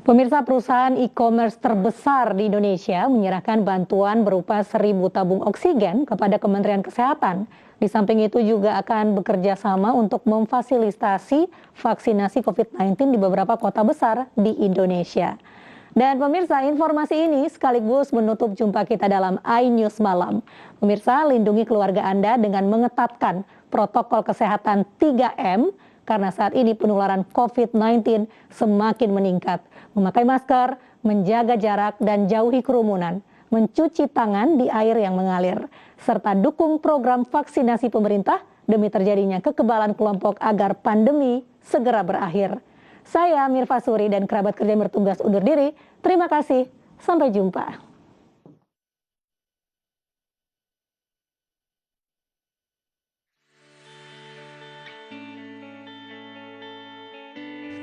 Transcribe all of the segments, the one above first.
Pemirsa, perusahaan e-commerce terbesar di Indonesia menyerahkan bantuan berupa 1.000 tabung oksigen kepada Kementerian Kesehatan. Di samping itu juga akan bekerja sama untuk memfasilitasi vaksinasi COVID-19 di beberapa kota besar di Indonesia. Dan pemirsa, informasi ini sekaligus menutup jumpa kita dalam iNews Malam. Pemirsa, lindungi keluarga Anda dengan mengetatkan protokol kesehatan 3M, karena saat ini penularan COVID-19 semakin meningkat. Memakai masker, menjaga jarak, dan jauhi kerumunan, mencuci tangan di air yang mengalir, serta dukung program vaksinasi pemerintah demi terjadinya kekebalan kelompok agar pandemi segera berakhir. Saya Mirva Suri dan kerabat kerja yang bertugas undur diri. Terima kasih, sampai jumpa.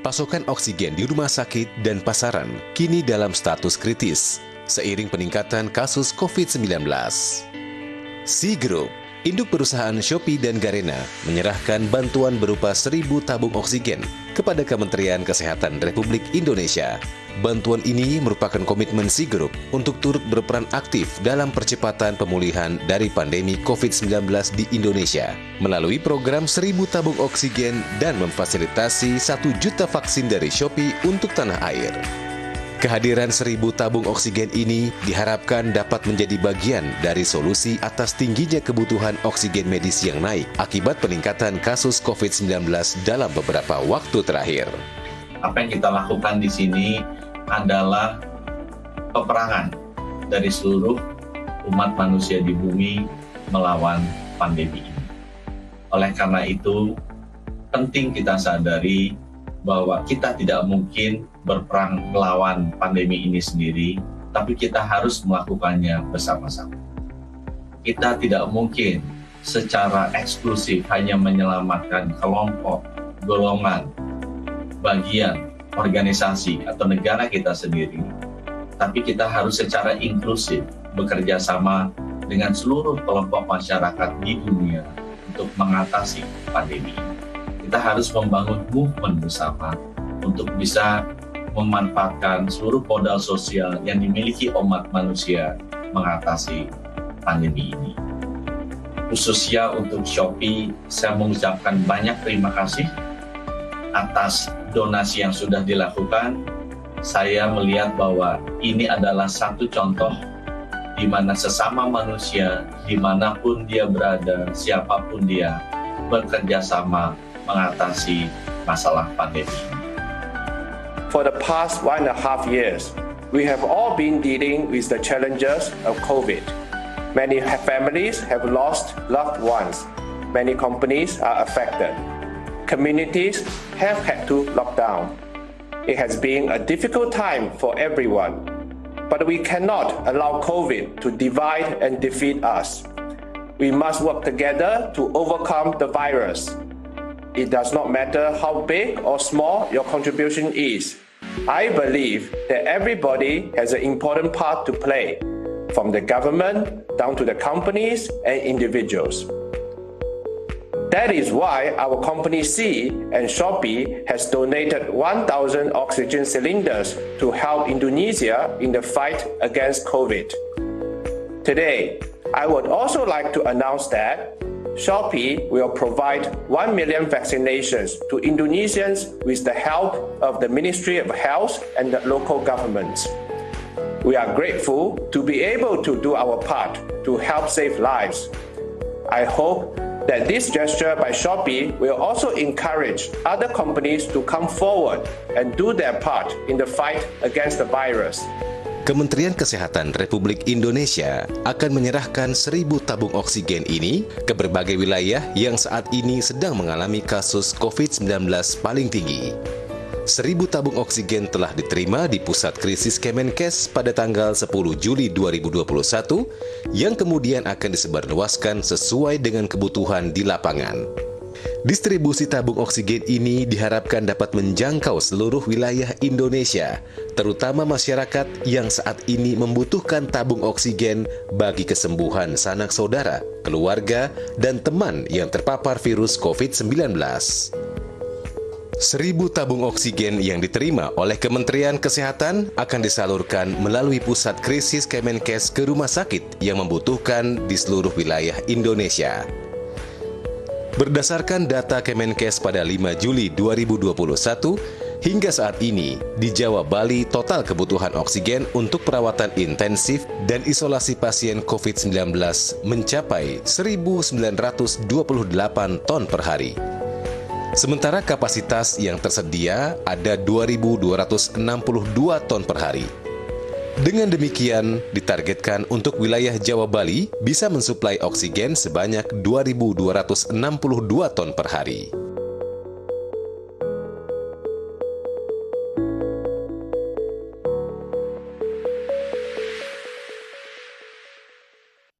Pasokan oksigen di rumah sakit dan pasaran kini dalam status kritis seiring peningkatan kasus COVID-19. Sea Group, induk perusahaan Shopee dan Garena, menyerahkan bantuan berupa 1.000 tabung oksigen kepada Kementerian Kesehatan Republik Indonesia. Bantuan ini merupakan komitmen Sea Group untuk turut berperan aktif dalam percepatan pemulihan dari pandemi COVID-19 di Indonesia melalui program 1.000 tabung oksigen dan memfasilitasi 1 juta vaksin dari Shopee untuk tanah air. Kehadiran 1.000 tabung oksigen ini diharapkan dapat menjadi bagian dari solusi atas tingginya kebutuhan oksigen medis yang naik akibat peningkatan kasus COVID-19 dalam beberapa waktu terakhir. Apa yang kita lakukan di sini adalah peperangan dari seluruh umat manusia di bumi melawan pandemi ini. Oleh karena itu, penting kita sadari bahwa kita tidak mungkin berperang melawan pandemi ini sendiri, tapi kita harus melakukannya bersama-sama. Kita tidak mungkin secara eksklusif hanya menyelamatkan kelompok, golongan, bagian, organisasi atau negara kita sendiri, tapi kita harus secara inklusif bekerja sama dengan seluruh kelompok masyarakat di dunia untuk mengatasi pandemi ini. Kita harus membangun movement bersama untuk bisa memanfaatkan seluruh modal sosial yang dimiliki umat manusia mengatasi pandemi ini. Khususnya untuk Shopee, saya mengucapkan banyak terima kasih atas donasi yang sudah dilakukan. Saya melihat bahwa ini adalah satu contoh di mana sesama manusia, dimanapun dia berada, siapapun dia, bekerja sama mengatasi masalah pandemi ini. For the past 1.5 years, we have all been dealing with the challenges of COVID. Many families have lost loved ones. Many companies are affected. Communities have had to lock down. It has been a difficult time for everyone, but we cannot allow COVID to divide and defeat us. We must work together to overcome the virus. It does not matter how big or small your contribution is. I believe that everybody has an important part to play, from the government down to the companies and individuals. That is why our company Sea and Shopee has donated 1,000 oxygen cylinders to help Indonesia in the fight against COVID. Today, I would also like to announce that Shopee will provide 1 million vaccinations to Indonesians with the help of the Ministry of Health and the local governments. We are grateful to be able to do our part to help save lives. I hope that this gesture by Shopee will also encourage other companies to come forward and do their part in the fight against the virus. Kementerian Kesehatan Republik Indonesia akan menyerahkan 1.000 tabung oksigen ini ke berbagai wilayah yang saat ini sedang mengalami kasus COVID-19 paling tinggi. 1.000 tabung oksigen telah diterima di Pusat Krisis Kemenkes pada tanggal 10 Juli 2021 yang kemudian akan disebarluaskan sesuai dengan kebutuhan di lapangan. Distribusi tabung oksigen ini diharapkan dapat menjangkau seluruh wilayah Indonesia, terutama masyarakat yang saat ini membutuhkan tabung oksigen bagi kesembuhan sanak saudara, keluarga, dan teman yang terpapar virus COVID-19. 1.000 tabung oksigen yang diterima oleh Kementerian Kesehatan akan disalurkan melalui pusat krisis Kemenkes ke rumah sakit yang membutuhkan di seluruh wilayah Indonesia. Berdasarkan data Kemenkes pada 5 Juli 2021, hingga saat ini di Jawa Bali total kebutuhan oksigen untuk perawatan intensif dan isolasi pasien COVID-19 mencapai 1.928 ton per hari. Sementara kapasitas yang tersedia ada 2.262 ton per hari. Dengan demikian, ditargetkan untuk wilayah Jawa Bali bisa mensuplai oksigen sebanyak 2.262 ton per hari.